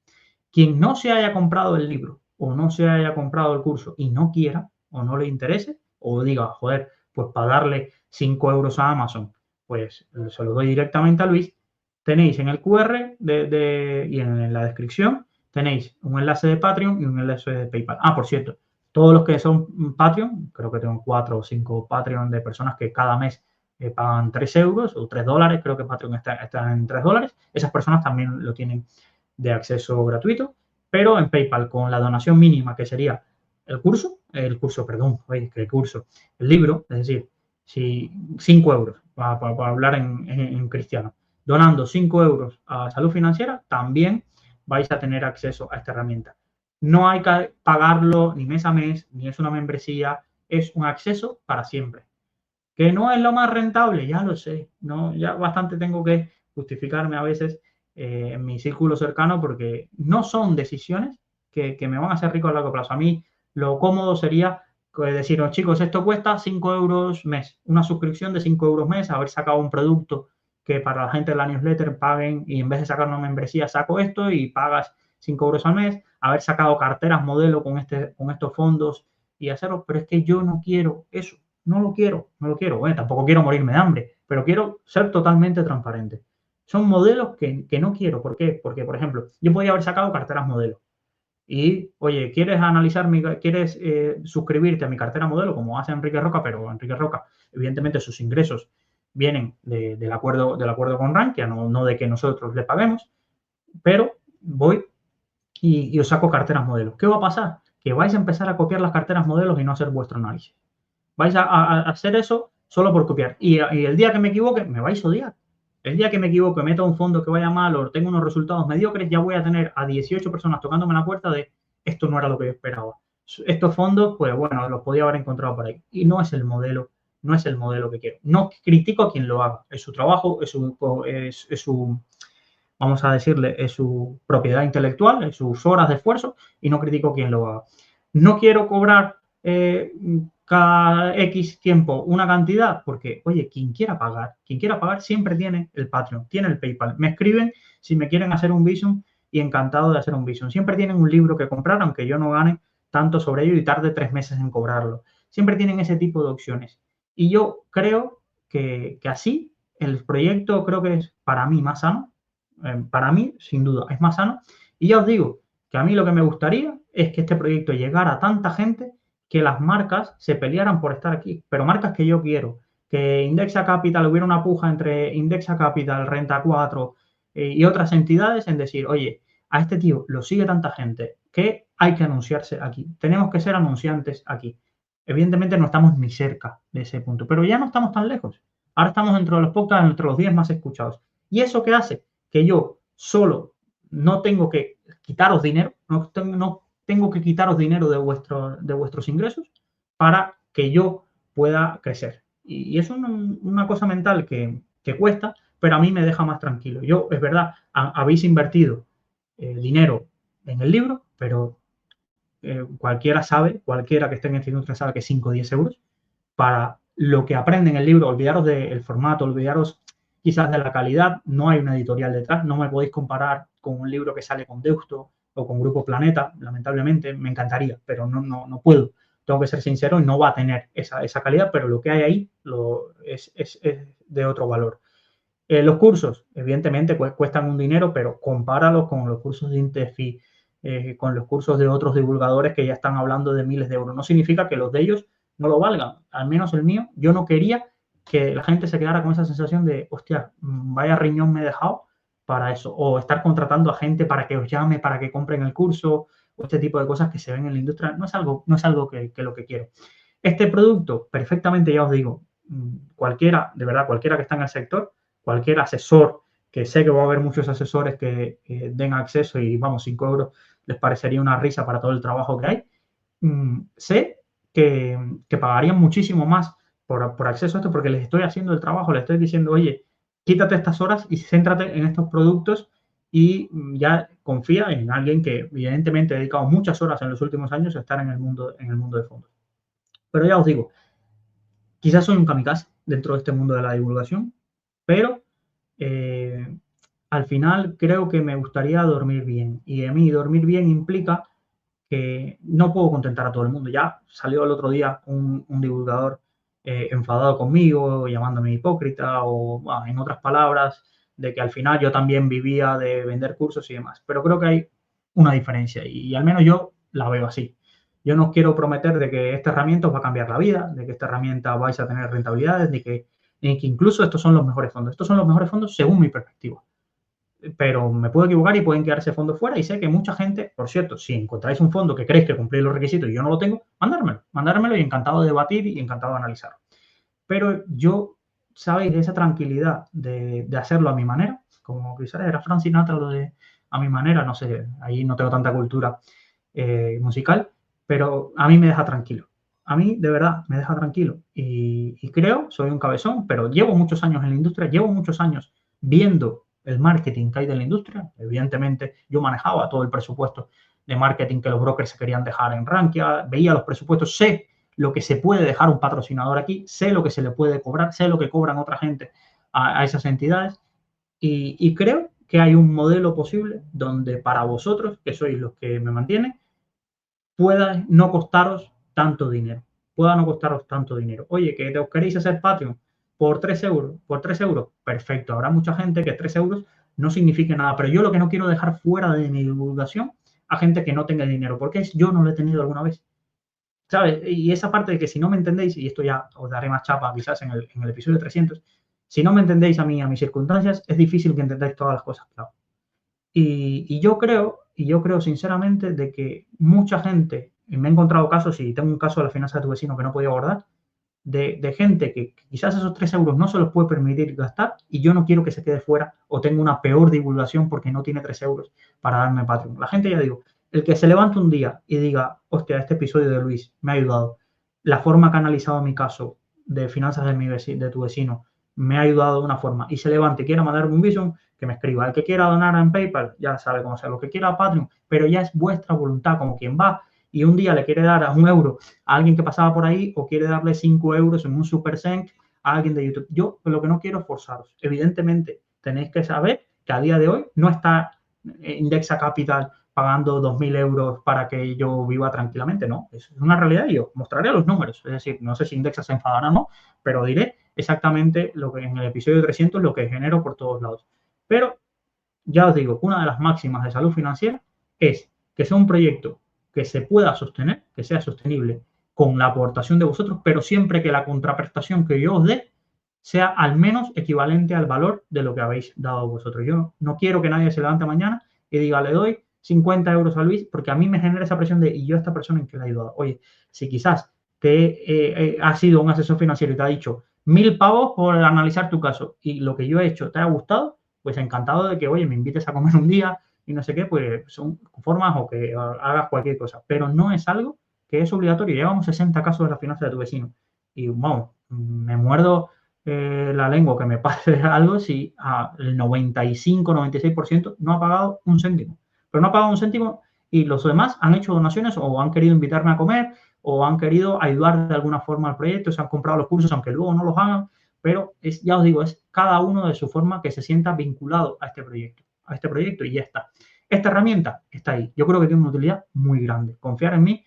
Quien no se haya comprado el libro o no se haya comprado el curso y no quiera o no le interese o diga, joder, pues para darle 5 euros a Amazon, pues se lo doy directamente a Luis, tenéis en el QR y en la descripción tenéis un enlace de Patreon y un enlace de PayPal. Ah, por cierto, todos los que son Patreon, creo que tengo 4 o 5 Patreon de personas que cada mes pagan 3 euros o 3 dólares, creo que Patreon está en 3 dólares, esas personas también lo tienen de acceso gratuito, pero en PayPal con la donación mínima que sería el libro, es decir, si 5 euros, para hablar en cristiano, donando 5 euros a Salud Financiera, también vais a tener acceso a esta herramienta. No hay que pagarlo ni mes a mes, ni es una membresía, es un acceso para siempre. Que no es lo más rentable, ya lo sé, no, ya bastante tengo que justificarme a veces en mi círculo cercano porque no son decisiones que me van a hacer rico a largo plazo. A mí lo cómodo sería decir, oh, chicos, esto cuesta 5 euros mes, una suscripción de 5 euros mes, haber sacado un producto que para la gente de la newsletter paguen y en vez de sacar una membresía saco esto y pagas 5 euros al mes, haber sacado carteras modelo con estos fondos y hacerlo, pero es que yo no quiero eso. No lo quiero. Bueno, tampoco quiero morirme de hambre, pero quiero ser totalmente transparente. Son modelos que no quiero. ¿Por qué? Porque, por ejemplo, yo podía haber sacado carteras modelo. Y, oye, ¿quieres suscribirte a mi cartera modelo como hace Enrique Roca? Pero Enrique Roca, evidentemente, sus ingresos vienen del acuerdo con Rankia, no de que nosotros le paguemos, pero voy y os saco carteras modelos. ¿Qué va a pasar? Que vais a empezar a copiar las carteras modelos y no hacer vuestro análisis. Vais a hacer eso solo por copiar. Y el día que me equivoque, me vais a odiar. El día que me equivoque, meta un fondo que vaya mal o tenga unos resultados mediocres, ya voy a tener a 18 personas tocándome la puerta de esto no era lo que yo esperaba. Estos fondos, pues bueno, los podía haber encontrado por ahí. Y no es el modelo, no es el modelo que quiero. No critico a quien lo haga. Es su trabajo, es su vamos a decirle, es su propiedad intelectual, es sus horas de esfuerzo y no critico a quien lo haga. No quiero cobrar cada X tiempo una cantidad porque, oye, quien quiera pagar siempre tiene el Patreon, tiene el PayPal. Me escriben si me quieren hacer un Vision y encantado de hacer un Vision. Siempre tienen un libro que comprar, aunque yo no gane tanto sobre ello y tarde 3 meses en cobrarlo. Siempre tienen ese tipo de opciones. Y yo creo que así el proyecto creo que es para mí más sano. Para mí, sin duda, es más sano. Y ya os digo que a mí lo que me gustaría es que este proyecto llegara a tanta gente que las marcas se pelearan por estar aquí, pero marcas que yo quiero. Que Indexa Capital, hubiera una puja entre Indexa Capital, Renta 4 y otras entidades en decir, oye, a este tío lo sigue tanta gente que hay que anunciarse aquí. Tenemos que ser anunciantes aquí. Evidentemente no estamos ni cerca de ese punto, pero ya no estamos tan lejos. Ahora estamos dentro de los podcasts, entre los 10 más escuchados. ¿Y eso qué hace? Que yo solo no tengo que quitaros dinero, no tengo que quitaros dinero de vuestros ingresos para que yo pueda crecer. Y es una cosa mental que cuesta, pero a mí me deja más tranquilo. Yo, es verdad, habéis invertido dinero en el libro, pero cualquiera que esté en esta industria sabe que 5 o 10 euros para lo que aprende en el libro, olvidaros del formato, olvidaros quizás de la calidad, no hay una editorial detrás, no me podéis comparar con un libro que sale con Deusto o con Grupo Planeta, lamentablemente, me encantaría, pero no puedo. Tengo que ser sincero y no va a tener esa calidad, pero lo que hay ahí es de otro valor. Los cursos, evidentemente, pues cuestan un dinero, pero compáralos con los cursos de Intefi, con los cursos de otros divulgadores que ya están hablando de miles de euros. No significa que los de ellos no lo valgan, al menos el mío. Yo no quería que la gente se quedara con esa sensación de, hostia, vaya riñón me he dejado para eso, o estar contratando a gente para que os llame, para que compren el curso, o este tipo de cosas que se ven en la industria, no es algo que lo que quiero. Este producto, perfectamente, ya os digo, cualquiera, de verdad, cualquiera que está en el sector, cualquier asesor, que sé que va a haber muchos asesores que den acceso y, vamos, 5 euros les parecería una risa para todo el trabajo que hay, sé que pagarían muchísimo más por acceso a esto porque les estoy haciendo el trabajo, les estoy diciendo, oye, quítate estas horas y céntrate en estos productos y ya confía en alguien que evidentemente ha dedicado muchas horas en los últimos años a estar en el mundo de fondos. Pero ya os digo, quizás soy un kamikaze dentro de este mundo de la divulgación, pero al final creo que me gustaría dormir bien. Y a mí dormir bien implica que no puedo contentar a todo el mundo. Ya salió el otro día un divulgador enfadado conmigo, llamándome hipócrita o, bueno, en otras palabras, de que al final yo también vivía de vender cursos y demás. Pero creo que hay una diferencia y al menos yo la veo así. Yo no os quiero prometer de que esta herramienta os va a cambiar la vida, de que esta herramienta vais a tener rentabilidades, ni que incluso estos son los mejores fondos. Estos son los mejores fondos según mi perspectiva. Pero me puedo equivocar y pueden quedarse fondos fuera y sé que mucha gente, por cierto, si encontráis un fondo que creéis que cumplís los requisitos y yo no lo tengo, mandármelo y encantado de debatir y encantado de analizarlo. Pero yo, ¿sabéis? De esa tranquilidad de hacerlo a mi manera, como quizás era Frank Sinatra lo de a mi manera, no sé, ahí no tengo tanta cultura musical, pero a mí me deja tranquilo. A mí, de verdad, me deja tranquilo. Y creo, soy un cabezón, pero llevo muchos años en la industria, llevo muchos años viendo el marketing que hay de la industria. Evidentemente, yo manejaba todo el presupuesto de marketing que los brokers se querían dejar en Rankia, veía los presupuestos, sé lo que se puede dejar un patrocinador aquí, sé lo que se le puede cobrar, sé lo que cobran otra gente a esas entidades y creo que hay un modelo posible donde para vosotros, que sois los que me mantienen, pueda no costaros tanto dinero. Pueda no costaros tanto dinero. Oye, que os queréis hacer Patreon, por 3 euros, por 3 euros, perfecto. Habrá mucha gente que 3 euros no signifique nada, pero yo lo que no quiero dejar fuera de mi divulgación a gente que no tenga dinero, porque yo no lo he tenido alguna vez. ¿Sabes? Y esa parte de que si no me entendéis, y esto ya os daré más chapa quizás en el episodio 300, si no me entendéis a mí, a mis circunstancias, es difícil que entendáis todas las cosas que hago. Y yo creo sinceramente de que mucha gente, y me he encontrado casos, y tengo un caso de la finanza de tu vecino que no podía abordar, de gente que quizás esos 3 euros no se los puede permitir gastar y yo no quiero que se quede fuera o tenga una peor divulgación porque no tiene 3 euros para darme Patreon. La gente, ya digo, el que se levante un día y diga, hostia, este episodio de Luis me ha ayudado, la forma que ha analizado mi caso de finanzas de tu vecino me ha ayudado de una forma y se levante y quiera mandarme un Vision, que me escriba. El que quiera donar en PayPal, ya sabe cómo hacerlo. Lo que quiera Patreon, pero ya es vuestra voluntad, como quien va y un día le quiere dar a 1 euro a alguien que pasaba por ahí o quiere darle 5 euros en un Super Senk a alguien de YouTube. Yo lo que no quiero es forzaros. Evidentemente, tenéis que saber que a día de hoy no está Indexa Capital pagando 2.000 euros para que yo viva tranquilamente, no. Es una realidad y yo mostraré los números. Es decir, no sé si Indexa se enfadará o no, pero diré exactamente lo que en el episodio 300 lo que genero por todos lados. Pero ya os digo, una de las máximas de salud financiera es que sea un proyecto que se pueda sostener, que sea sostenible con la aportación de vosotros, pero siempre que la contraprestación que yo os dé sea al menos equivalente al valor de lo que habéis dado vosotros. Yo no quiero que nadie se levante mañana y diga, le doy 50 euros a Luis, porque a mí me genera esa presión de, ¿y yo a esta persona en qué le he ayudado? Oye, si quizás te ha sido un asesor financiero y te ha dicho 1.000 pavos por analizar tu caso y lo que yo he hecho te ha gustado, pues encantado de que, oye, me invites a comer un día y no sé qué, pues son formas o que hagas cualquier cosa. Pero no es algo que es obligatorio. Llevamos 60 casos de la finanza de tu vecino. Y vamos, me muerdo la lengua que me pase algo si el 95-96% no ha pagado un céntimo. Pero no ha pagado un céntimo y los demás han hecho donaciones o han querido invitarme a comer o han querido ayudar de alguna forma al proyecto, se han comprado los cursos, aunque luego no los hagan, pero ya os digo, es cada uno de su forma que se sienta vinculado a este proyecto y ya está. Esta herramienta está ahí. Yo creo que tiene una utilidad muy grande. Confiar en mí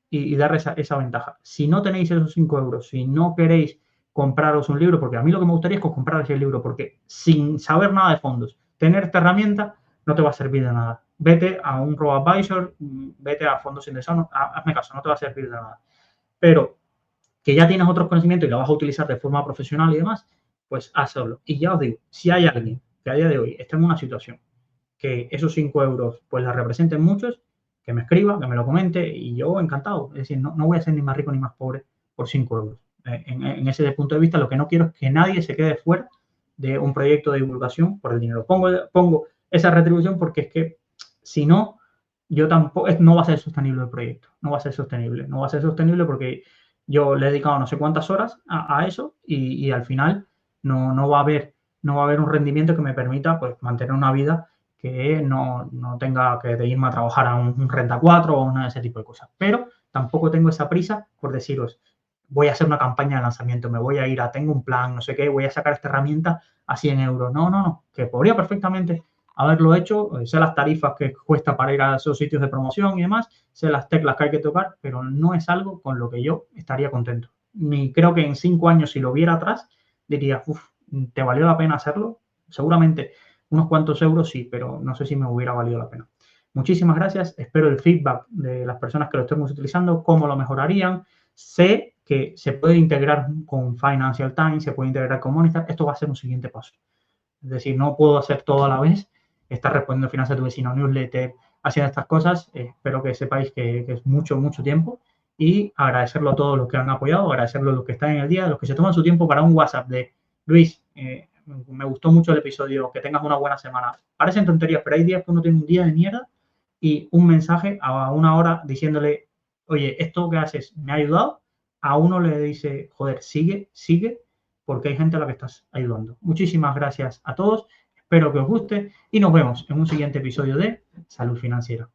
y dar esa ventaja. Si no tenéis esos 5 euros, si no queréis compraros un libro, porque a mí lo que me gustaría es que os comprarais el libro, porque sin saber nada de fondos, tener esta herramienta no te va a servir de nada. Vete a un robo-advisor, vete a fondos indexados, hazme caso, no te va a servir de nada. Pero que ya tienes otros conocimientos y lo vas a utilizar de forma profesional y demás, pues hazlo. Y ya os digo, si hay alguien que a día de hoy está en una situación que esos 5 euros pues la representen muchos, que me escriba, que me lo comente y yo encantado. Es decir, no voy a ser ni más rico ni más pobre por 5 euros. En ese punto de vista, lo que no quiero es que nadie se quede fuera de un proyecto de divulgación por el dinero. Pongo esa retribución porque es que si no, yo tampoco, no va a ser sostenible el proyecto. No va a ser sostenible. No va a ser sostenible porque yo le he dedicado no sé cuántas horas a eso y al final no va a haber un rendimiento que me permita pues mantener una vida que no tenga que irme a trabajar a un Renta 4 o una de ese tipo de cosas. Pero tampoco tengo esa prisa por deciros, voy a hacer una campaña de lanzamiento, me voy a ir tengo un plan, no sé qué, voy a sacar esta herramienta a 100 euros. No, que podría perfectamente haberlo hecho, sé las tarifas que cuesta para ir a esos sitios de promoción y demás, sé las teclas que hay que tocar, pero no es algo con lo que yo estaría contento. Ni creo que en 5 años, si lo viera atrás, diría, ¿te valió la pena hacerlo? Seguramente unos cuantos euros sí, pero no sé si me hubiera valido la pena. Muchísimas gracias. Espero el feedback de las personas que lo estemos utilizando, cómo lo mejorarían. Sé que se puede integrar con Financial Times, se puede integrar con Morningstar. Esto va a ser un siguiente paso. Es decir, no puedo hacer todo a la vez. Estar respondiendo finanzas de tu vecino, newsletter, haciendo estas cosas. Espero que sepáis que es mucho tiempo. Y agradecerlo a todos los que han apoyado, agradecerlo a los que están en el día, a los que se toman su tiempo para un WhatsApp de Luis, me gustó mucho el episodio, que tengas una buena semana. Parecen tonterías, pero hay días que uno tiene un día de mierda y un mensaje a 1 hora diciéndole, oye, esto que haces me ha ayudado. A uno le dice, joder, sigue, porque hay gente a la que estás ayudando. Muchísimas gracias a todos, espero que os guste y nos vemos en un siguiente episodio de Salud Financiera.